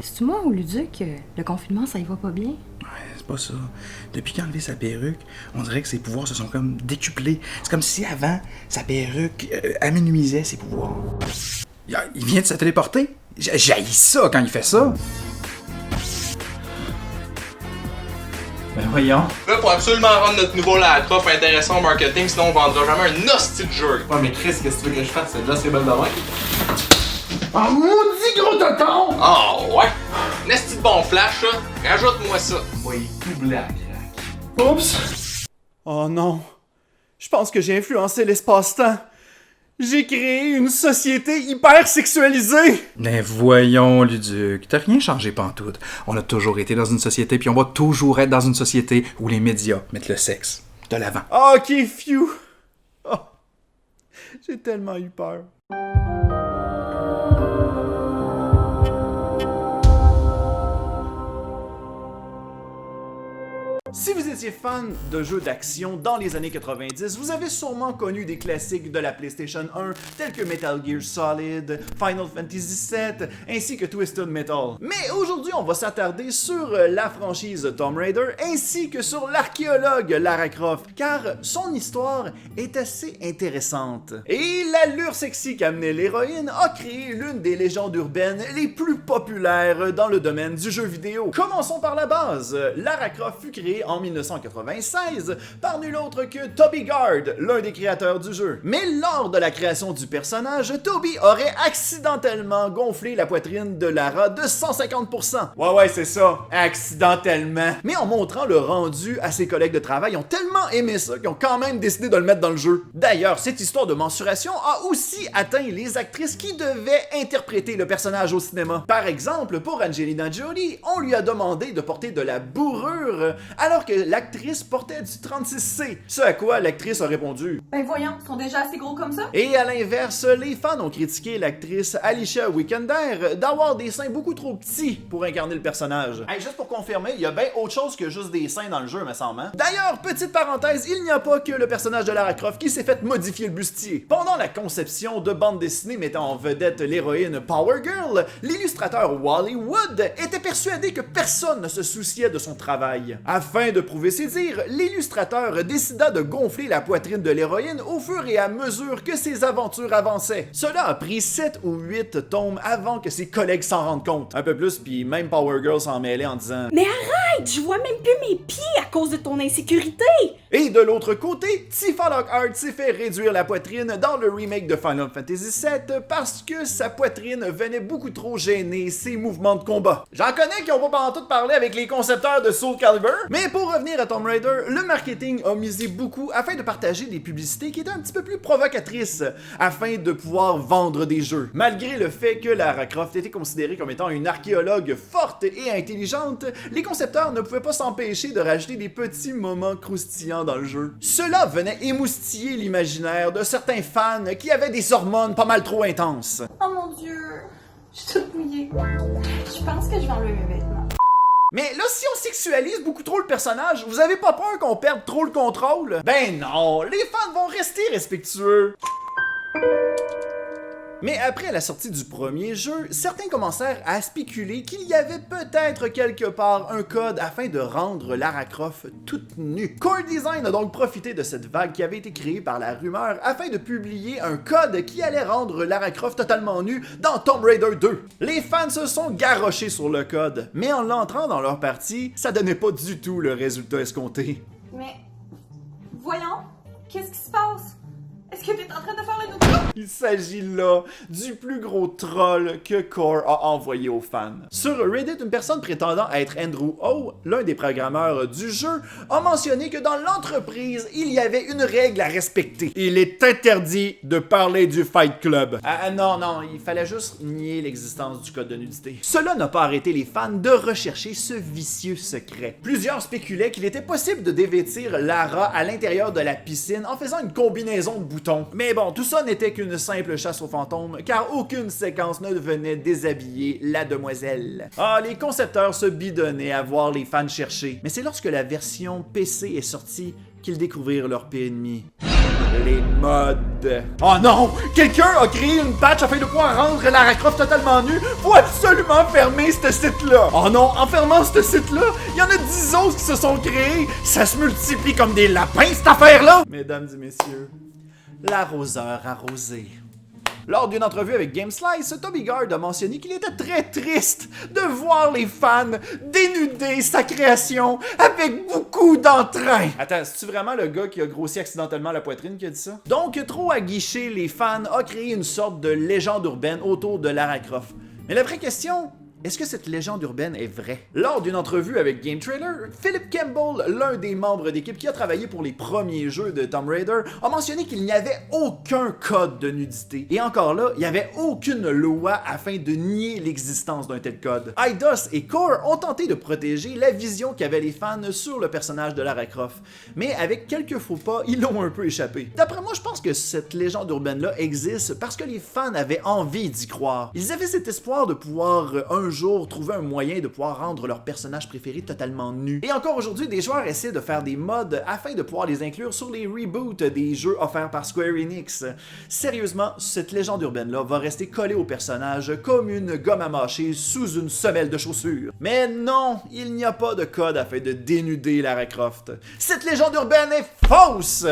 c'est-tu moi ou Luduc, le confinement, ça y va pas bien? Ouais, c'est pas ça. Depuis qu'il a enlevé sa perruque, on dirait que ses pouvoirs se sont comme décuplés. C'est comme si avant, sa perruque amenuisait ses pouvoirs. Il vient de se téléporter? J'haïs ça quand il fait ça. Ben voyons. Là, faut absolument rendre notre nouveau Lara intéressant au marketing, sinon on vendra jamais un hostie de jeu. Ouais, mais Chris, qu'est-ce que tu veux que je fasse? C'est déjà assez belle de même. Oh maudit gros tonton! Oh ouais! Un esti de bon flash, là. Rajoute-moi ça. Oui, tout black. Oups! Oh non! Je pense que j'ai influencé l'espace-temps. J'ai créé une société hyper sexualisée! Mais voyons, Luduc, t'as rien changé pantoute. On a toujours été dans une société, puis on va toujours être dans une société où les médias mettent le sexe de l'avant. Ok, phew! Oh, j'ai tellement eu peur. Si vous étiez fan de jeux d'action dans les années 90, vous avez sûrement connu des classiques de la PlayStation 1 tels que Metal Gear Solid, Final Fantasy VII ainsi que Twisted Metal. Mais aujourd'hui, on va s'attarder sur la franchise Tomb Raider ainsi que sur l'archéologue Lara Croft, car son histoire est assez intéressante. Et l'allure sexy qu'amenait l'héroïne a créé l'une des légendes urbaines les plus populaires dans le domaine du jeu vidéo. Commençons par la base. Lara Croft fut créée en 1996 par nul autre que Toby Gard, l'un des créateurs du jeu. Mais lors de la création du personnage, Toby aurait accidentellement gonflé la poitrine de Lara de 150%. Ouais, c'est ça, accidentellement. Mais en montrant le rendu à ses collègues de travail, ils ont tellement aimé ça qu'ils ont quand même décidé de le mettre dans le jeu. D'ailleurs, cette histoire de mensuration a aussi atteint les actrices qui devaient interpréter le personnage au cinéma. Par exemple, pour Angelina Jolie, on lui a demandé de porter de la bourrure alors que l'actrice portait du 36C. Ce à quoi l'actrice a répondu: Ben voyons, ils sont déjà assez gros comme ça? Et à l'inverse, les fans ont critiqué l'actrice Alicia Vikander d'avoir des seins beaucoup trop petits pour incarner le personnage. Hey, juste pour confirmer, il y a bien autre chose que juste des seins dans le jeu, me semble. Hein? D'ailleurs, petite parenthèse, il n'y a pas que le personnage de Lara Croft qui s'est fait modifier le bustier. Pendant la conception de bande dessinée mettant en vedette l'héroïne Power Girl, l'illustrateur Wally Wood était persuadé que personne ne se souciait de son travail. Afin de prouver ses dires, l'illustrateur décida de gonfler la poitrine de l'héroïne au fur et à mesure que ses aventures avançaient. Cela a pris 7 ou 8 tomes avant que ses collègues s'en rendent compte. Un peu plus, puis même Power Girl s'en mêlait en disant: Mais arrête, je vois même plus mes pieds à cause de ton insécurité! Et de l'autre côté, Tifa Lockhart s'est fait réduire la poitrine dans le remake de Final Fantasy VII parce que sa poitrine venait beaucoup trop gêner ses mouvements de combat. J'en connais qui ont pas pantoute parlé avec les concepteurs de Soul Calibur, mais pour revenir à Tomb Raider, le marketing a misé beaucoup afin de partager des publicités qui étaient un petit peu plus provocatrices, afin de pouvoir vendre des jeux. Malgré le fait que Lara Croft était considérée comme étant une archéologue forte et intelligente, les concepteurs ne pouvaient pas s'empêcher de rajouter des petits moments croustillants dans le jeu. Cela venait émoustiller l'imaginaire de certains fans qui avaient des hormones pas mal trop intenses. Oh mon dieu, je suis toute mouillée. Je pense que je vais enlever mes vêtements. Mais là, si on sexualise beaucoup trop le personnage, vous avez pas peur qu'on perde trop le contrôle? Ben non, les fans vont rester respectueux. Mais après la sortie du premier jeu, certains commencèrent à spéculer qu'il y avait peut-être quelque part un code afin de rendre Lara Croft toute nue. Core Design a donc profité de cette vague qui avait été créée par la rumeur afin de publier un code qui allait rendre Lara Croft totalement nue dans Tomb Raider 2. Les fans se sont garrochés sur le code, mais en l'entrant dans leur partie, ça donnait pas du tout le résultat escompté. Mais voyons, qu'est-ce qui se passe? Est-ce que t'es en train de faire le nouveau? Il s'agit là du plus gros troll que Core a envoyé aux fans. Sur Reddit, une personne prétendant être Andrew O, l'un des programmeurs du jeu, a mentionné que dans l'entreprise, il y avait une règle à respecter. Il est interdit de parler du Fight Club. Non, il fallait juste nier l'existence du code de nudité. Cela n'a pas arrêté les fans de rechercher ce vicieux secret. Plusieurs spéculaient qu'il était possible de dévêtir Lara à l'intérieur de la piscine en faisant une combinaison de boutons. Mais bon, tout ça n'était qu'une simple chasse aux fantômes, car aucune séquence ne venait déshabiller la demoiselle. Ah, les concepteurs se bidonnaient à voir les fans chercher, mais c'est lorsque la version PC est sortie qu'ils découvrirent leur pire ennemi. les mods. Oh non! Quelqu'un a créé une patch afin de pouvoir rendre Lara Croft totalement nue. Faut absolument fermer ce site-là. Oh non, en fermant ce site-là, il y en a 10 autres qui se sont créés. Ça se multiplie comme des lapins, cette affaire-là! Mesdames et messieurs, l'arroseur arrosé. Lors d'une entrevue avec GameSlice, Toby Gard a mentionné qu'il était très triste de voir les fans dénuder sa création avec beaucoup d'entrain. Attends, c'est-tu vraiment le gars qui a grossi accidentellement la poitrine qui a dit ça? Donc, trop aguiché, les fans a créé une sorte de légende urbaine autour de Lara Croft. Mais la vraie question, est-ce que cette légende urbaine est vraie? Lors d'une entrevue avec Game Trailer, Philip Campbell, l'un des membres d'équipe qui a travaillé pour les premiers jeux de Tomb Raider, a mentionné qu'il n'y avait aucun code de nudité. Et encore là, il n'y avait aucune loi afin de nier l'existence d'un tel code. Eidos et Core ont tenté de protéger la vision qu'avaient les fans sur le personnage de Lara Croft. Mais avec quelques faux pas, ils l'ont un peu échappé. D'après moi, je pense que cette légende urbaine-là existe parce que les fans avaient envie d'y croire. Ils avaient cet espoir de pouvoir un jour trouver un moyen de pouvoir rendre leur personnage préféré totalement nu. Et encore aujourd'hui, des joueurs essaient de faire des mods afin de pouvoir les inclure sur les reboots des jeux offerts par Square Enix. Sérieusement, cette légende urbaine-là va rester collée au personnage comme une gomme à mâcher sous une semelle de chaussure. Mais non, il n'y a pas de code afin de dénuder Lara Croft. Cette légende urbaine est fausse!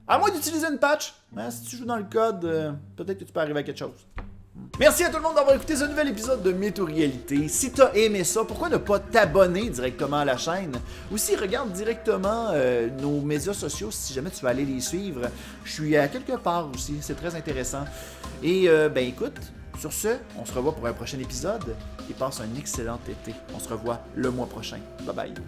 À moins d'utiliser une patch, si tu joues dans le code, peut-être que tu peux arriver à quelque chose. Merci à tout le monde d'avoir écouté ce nouvel épisode de Mytho-Réalité. Si t'as aimé ça, pourquoi ne pas t'abonner directement à la chaîne? Aussi, regarde directement nos médias sociaux si jamais tu veux aller les suivre. Je suis à quelque part aussi, c'est très intéressant. Et ben écoute, sur ce, on se revoit pour un prochain épisode et passe un excellent été. On se revoit le mois prochain. Bye bye.